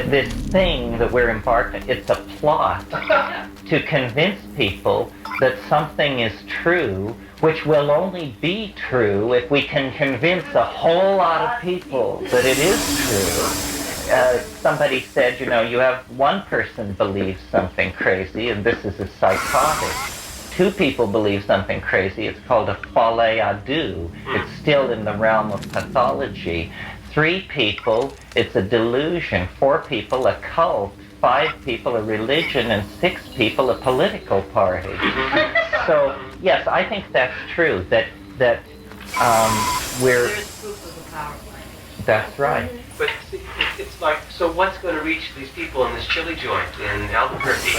This thing that we're embarking, it's a plot to convince people that something is true, which will only be true if we can convince a whole lot of people that it is true. Somebody said, you have one person believes something crazy, and this is a psychotic. Two people believe something crazy, it's called a folie à deux. It's still in the realm of pathology. 3 people, it's a delusion. 4 people, a cult. 5 people, a religion. And 6 people, a political party. So, yes, I think that's true. That we're... There's proof of the power plant. That's right. But it's like, so what's going to reach these people in this chili joint in Albuquerque?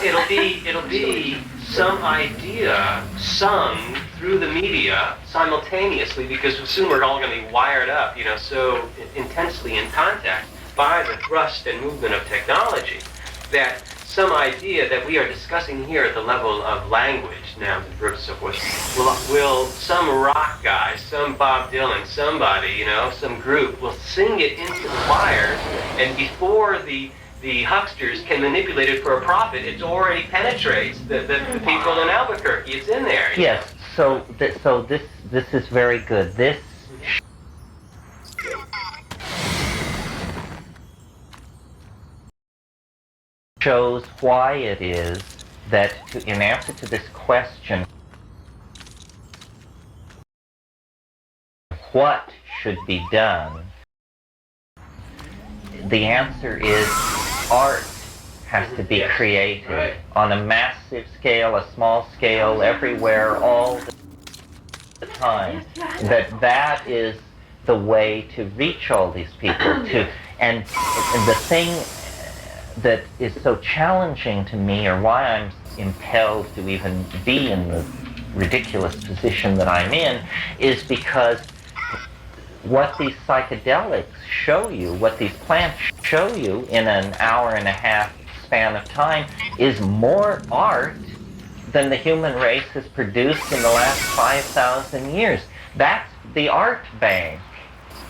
It'll be some idea sung through the media simultaneously, because soon we're all going to be wired up, so intensely in contact by the thrust and movement of technology, that some idea that we are discussing here at the level of language, nouns and verbs and so forth, will some rock guy, some Bob Dylan, somebody, some group will sing it into the wires, and before the hucksters can manipulate it for a profit, it already penetrates the people in Albuquerque. It's in there. Yes. So this is very good. This shows why it is that, in answer to this question, what should be done, the answer is art has to be created on a massive scale, a small scale, everywhere, all the time. That is the way to reach all these people. And the thing that is so challenging to me, or why I'm impelled to even be in the ridiculous position that I'm in, is because what these psychedelics show you, what these plants show you in an hour-and-a-half span of time, is more art than the human race has produced in the last 5,000 years. That's the art bank.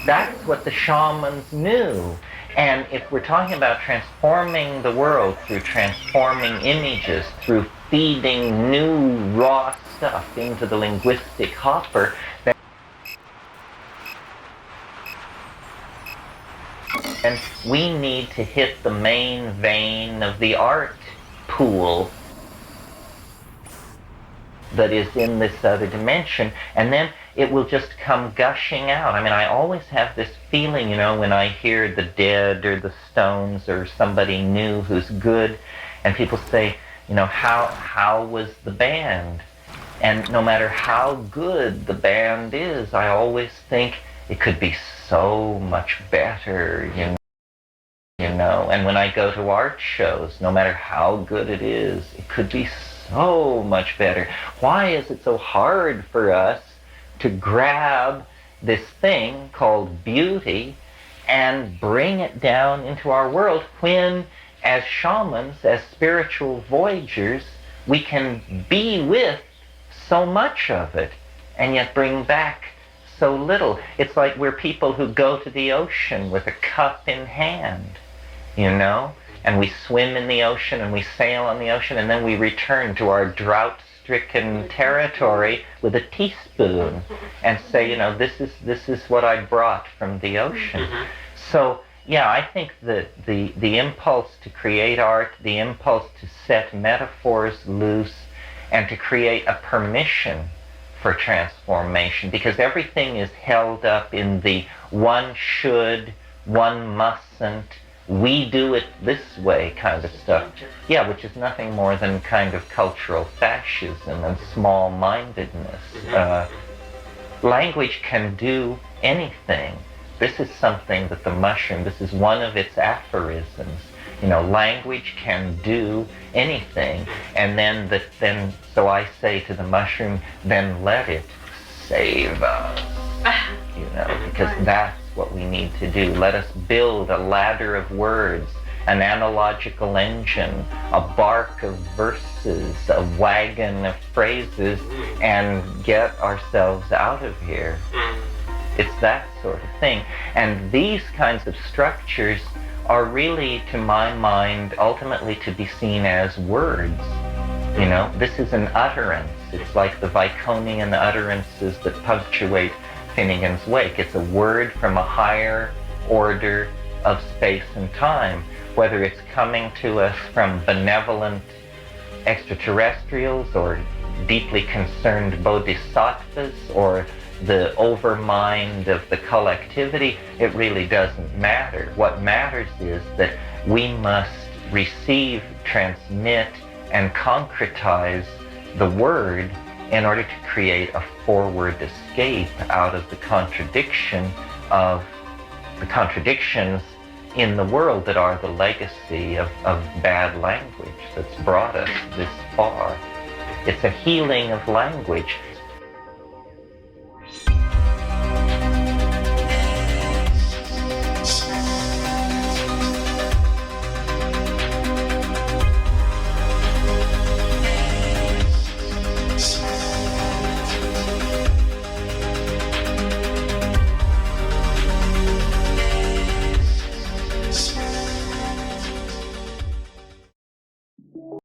That's what the shamans knew. And if we're talking about transforming the world through transforming images, through feeding new raw stuff into the linguistic hopper, then we need to hit the main vein of the art pool that is in this other dimension, and then it will just come gushing out. I mean, I always have this feeling, when I hear the Dead or the Stones or somebody new who's good, and people say, how was the band? And no matter how good the band is, I always think it could be so much better, And when I go to art shows, no matter how good it is, it could be so much better. Why is it so hard for us to grab this thing called beauty and bring it down into our world when, as shamans, as spiritual voyagers, we can be with so much of it and yet bring back so little? It's like we're people who go to the ocean with a cup in hand, and we swim in the ocean and we sail on the ocean, and then we return to our drought-stricken territory with a teaspoon and say, this is what I brought from the ocean. So, yeah, I think that the impulse to create art, the impulse to set metaphors loose, and to create a permission for transformation, because everything is held up in the one should, one mustn't, we do it this way kind of stuff. Yeah, which is nothing more than kind of cultural fascism and small-mindedness. Language can do anything. This is something that the mushroom, this is one of its aphorisms. You know, language can do anything. And then so I say to the mushroom, then let it save us. You know, because that's what we need to do. Let us build a ladder of words, an analogical engine, a bark of verses, a wagon of phrases, and get ourselves out of here. It's that sort of thing. And these kinds of structures are really, to my mind, ultimately to be seen as words. You know, this is an utterance. It's like the Viconian utterances that punctuate Finnegan's Wake. It's a word from a higher order of space and time, whether it's coming to us from benevolent extraterrestrials or deeply concerned bodhisattvas or the overmind of the collectivity. It really doesn't matter. What matters is that we must receive, transmit, and concretize the word in order to create a forward escape out of the contradictions in the world that are the legacy of bad language that's brought us this far. It's a healing of language.